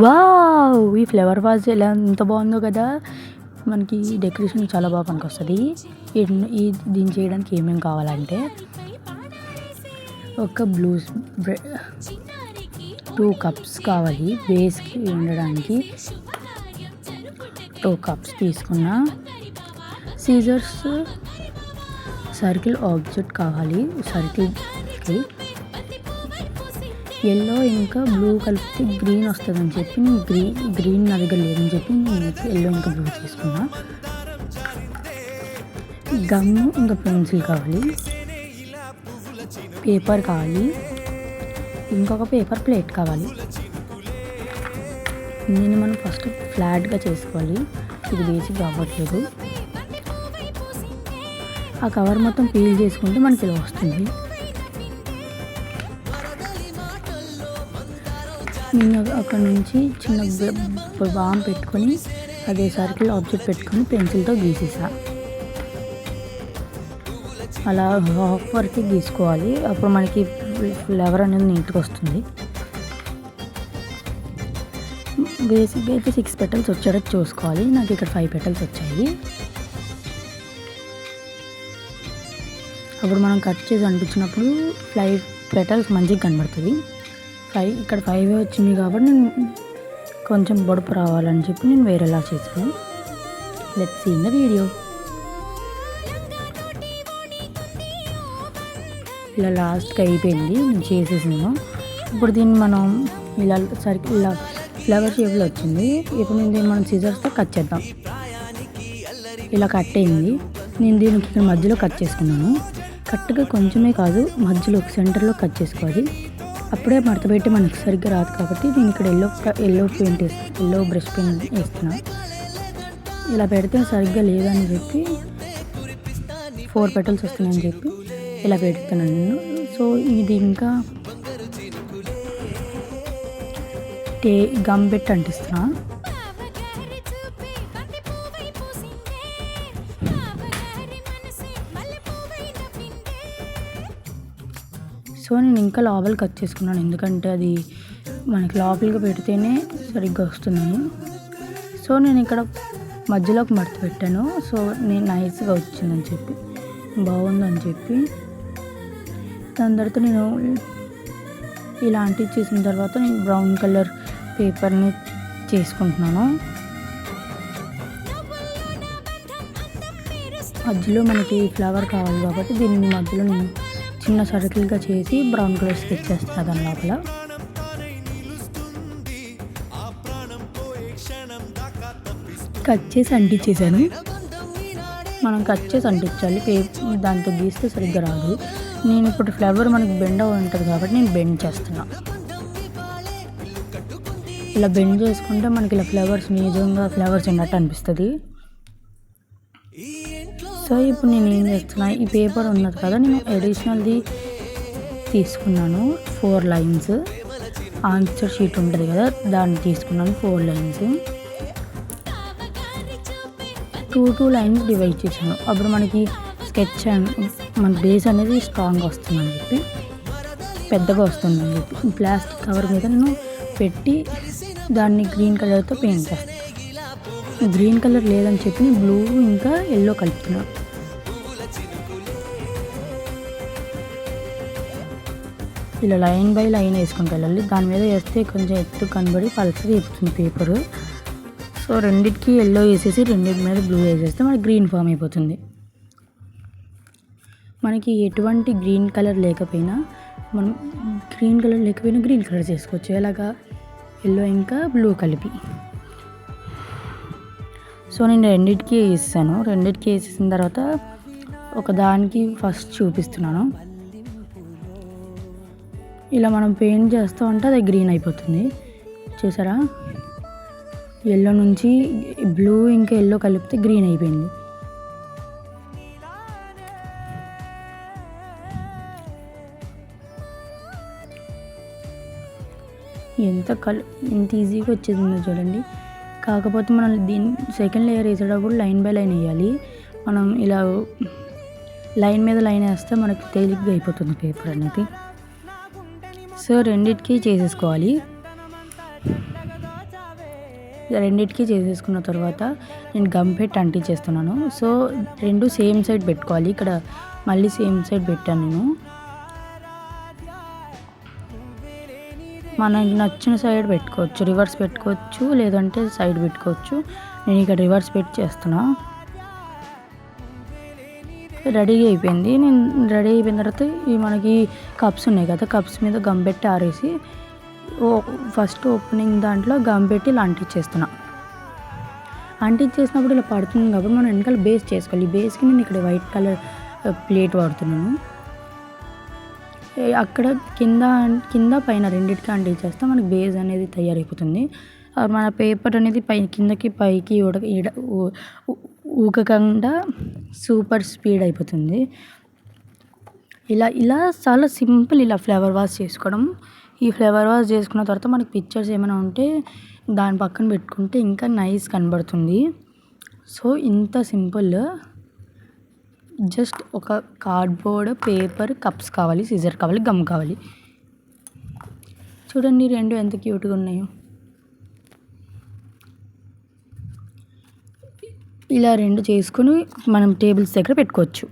Wow! ఈ flower vase ఎంత బాగుందో కదా. మనకి డెకరేషన్ చాలా బాగా పనికొస్తుంది. దీన్ని చేయడానికి ఏమేమి కావాలంటే ఒక 2 కప్స్ కావాలి. బేస్కి ఉండడానికి 2 కప్స్ తీసుకున్నా. సీజర్స్, సర్కిల్ ఆబ్జెక్ట్ కావాలి. సర్కిల్కి ఎల్లో ఇంకా బ్లూ కలిపితే గ్రీన్ వస్తుందని చెప్పి నేను గ్రీన్ నా దగ్గర లేదని చెప్పి నేను ఎల్లో ఇంకా బ్లూ తీసుకున్నా. గమ్ ఇంకా పెన్సిల్ కావాలి. పేపర్ కావాలి. ఇంకొక పేపర్ ప్లేట్ కావాలి. దీన్ని మనం ఫస్ట్ ఫ్లాట్గా చేసుకోవాలి. ఇది బేసిక్ అవ్వట్లేదు. ఆ కవర్ మొత్తం పీల్ చేసుకుంటే మనకి ఇలా వస్తుంది. నేను అక్కడ నుంచి చిన్న బామ్ పెట్టుకొని అదే సర్కిల్ ఆబ్జెక్ట్ పెట్టుకొని పెన్సిల్తో గీసేసా. అలా హాఫ్ వరకు గీసుకోవాలి. అప్పుడు మనకి ఫ్లవర్ అనేది నీట్గా వస్తుంది. బేసిక్గా అయితే 6 పెటల్స్ వచ్చేటట్టు చూసుకోవాలి. నాకు ఇక్కడ 5 పెటల్స్ వచ్చాయి. అప్పుడు మనం కట్ చేసి అంటించినప్పుడు 5 పెటల్స్ మంచిగా కనబడుతుంది. ఇక్కడ 5 వచ్చింది కాబట్టి నేను కొంచెం బొడుపు రావాలని చెప్పి నేను వేరేలా చేసాను. Let's see in the video. ఇలా లాస్ట్కి అయిపోయింది నేను చేసేసాను. ఇప్పుడు దీన్ని మనం ఇలా ఇలా ఫ్లవర్ షేప్లో వచ్చింది. ఇప్పుడు నేను దీన్ని మనం సిజర్స్తో కట్ చేద్దాం. ఇలా కట్ అయింది. నేను దీనికి ఇక్కడ మధ్యలో కట్ చేసుకున్నాను. కరెక్ట్గా కొంచెమే కాదు, మధ్యలో సెంటర్లో కట్ చేసుకోవాలి. అప్పుడే మడత పెట్టి మనకి సరిగ్గా రాదు కాబట్టి నేను ఇక్కడ ఎల్లో బ్రష్ పెయింట్ వేస్తున్నా. ఇలా పెడితే సరిగ్గా లేదని చెప్పి 4 పెటల్స్ వస్తున్నాయని చెప్పి ఇలా పెడుతున్నాను నేను. సో ఇది ఇంకా గమ్ పెట్టి అంటిస్తున్నా. సో నేను ఇంకా లోపల కట్ చేసుకున్నాను, ఎందుకంటే అది మనకి లోపలికి పెడితేనే సరిగ్గా వస్తుందని. సో నేను ఇక్కడ మధ్యలోకి మడత పెట్టాను. సో నేను నైస్గా వచ్చిందని చెప్పి, బాగుందని చెప్పి, దాని తర్వాత నేను ఇలాంటివి చేసిన తర్వాత నేను బ్రౌన్ కలర్ పేపర్ని చేసుకుంటున్నాను. మధ్యలో మనకి ఫ్లవర్ కావాలి కాబట్టి దీన్ని మధ్యలో నేను చిన్న సర్కిల్గా చేసి బ్రౌన్ కలర్ స్కెచ్ చేస్తాను దాని లోపల. కట్ చేసి అంటించేసాను. మనం కట్ చేసి అంటించాలి. దాంతో గీస్తే సరిగ్గా రాదు. నేను ఇప్పుడు ఫ్లవర్ మనకి బెండ్ ఉంటుంది కాబట్టి నేను బెండ్ చేస్తున్నా. ఇలా బెండ్ చేసుకుంటే మనకి ఇలా ఫ్లవర్స్ నిజంగా ఫ్లవర్స్ ఉన్నట్టు అనిపిస్తుంది. సో ఇప్పుడు నేను ఏం చేస్తున్నా, ఈ పేపర్ ఉన్నది కదా, నేను అడిషనల్ది తీసుకున్నాను. 4 లైన్స్ ఆన్సర్ షీట్ ఉంటుంది కదా, దాన్ని తీసుకున్నాను. 4 లైన్స్ 2 లైన్స్ డివైడ్ చేశాను. అప్పుడు మనకి స్కెచ్ మన బేస్ అనేది స్ట్రాంగ్గా వస్తుందని చెప్పి, పెద్దగా వస్తుందని చెప్పి ప్లాస్టిక్ కవర్ మీద నేను పెట్టి దాన్ని గ్రీన్ కలర్తో పెయింట్ చేస్తాను. గ్రీన్ కలర్ లేదని చెప్పి నేను బ్లూ ఇంకా ఎల్లో కలుపుతున్నాను. ఇలా లైన్ బై లైన్ వేసుకుంటూ వెళ్ళాలి. దాని మీద వేస్తే కొంచెం ఎత్తు కనబడి పల్చగా ఎత్తుతుంది పేపరు. సో రెండింటికి ఎల్లో వేసేసి రెండింటి మీద బ్లూ వేసేస్తే మనకి గ్రీన్ ఫామ్ అయిపోతుంది. మనకి ఎటువంటి గ్రీన్ కలర్ లేకపోయినా గ్రీన్ కలర్ చేసుకోవచ్చు. ఎలాగా ఎల్లో ఇంకా బ్లూ కలిపి. సో నేను రెండింటికి వేసాను. రెండింటికి వేసేసిన తర్వాత ఒక దానికి ఫస్ట్ చూపిస్తున్నాను. ఇలా మనం పెయింట్ చేస్తూ ఉంటే అది గ్రీన్ అయిపోతుంది. చూసారా, ఎల్లో నుంచి బ్లూ ఇంకా ఎల్లో కలిపితే గ్రీన్ అయిపోయింది. ఎంత ఈజీగా వచ్చేసిందో చూడండి. కాకపోతే మనం దీన్ని సెకండ్ లేయర్ వేసేటప్పుడు లైన్ బై లైన్ వేయాలి. మనం ఇలా లైన్ మీద లైన్ వేస్తే మనకి తేలిగ్గా అయిపోతుంది పేపర్ అనేది. సో రెండింటికి చేసేసుకోవాలి. రెండిటికి చేసేసుకున్న తర్వాత నేను గమ్ పెట్టి అంటించేస్తున్నాను. సో 2 సేమ్ సైడ్ పెట్టుకోవాలి. ఇక్కడ మళ్ళీ సేమ్ సైడ్ పెట్టాను నేను. మనకి నచ్చిన సైడ్ పెట్టుకోవచ్చు, రివర్స్ పెట్టుకోవచ్చు, లేదంటే సైడ్ పెట్టుకోవచ్చు. నేను ఇక్కడ రివర్స్ పెట్టి చేస్తున్నా. రెడీ అయిపోయింది. నేను రెడీ అయిపోయిన తర్వాత ఈ మనకి కప్స్ ఉన్నాయి కదా, కప్స్ మీద గమ్ పెట్టి ఆరేసి ఫస్ట్ ఓపెనింగ్ దాంట్లో గమ్ పెట్టి ఇలా అంటించేస్తున్నా. అంటించేసినప్పుడు ఇలా పడుతుంది కాబట్టి మనం వెనకాల బేస్ చేసుకోవాలి. ఈ బేస్కి నేను ఇక్కడ వైట్ కలర్ ప్లేట్ వాడుతున్నాను. అక్కడ కింద పైన రెండింటికి అంటించేస్తే మనకి బేస్ అనేది తయారైపోతుంది. మన పేపర్ అనేది కిందకి పైకి ఊగకుండా సూపర్ స్పీడ్ అయిపోతుంది. ఇలా చాలా సింపుల్ ఇలా ఫ్లవర్ వాష్ చేసుకోవడం. ఈ ఫ్లవర్ వాష్ చేసుకున్న తర్వాత మనకి పిక్చర్స్ ఏమైనా ఉంటే దాని పక్కన పెట్టుకుంటే ఇంకా నైస్ కనబడుతుంది. సో ఇంత సింపుల్. జస్ట్ ఒక కార్డ్బోర్డ్, పేపర్, కప్స్ కావాలి, సిజర్ కావాలి, గమ్ కావాలి. చూడండి 2 ఎంత క్యూట్గా ఉన్నాయో. ఇలా 2 చేసుకొని మనం టేబుల్స్ దగ్గర పెట్టుకోవచ్చు.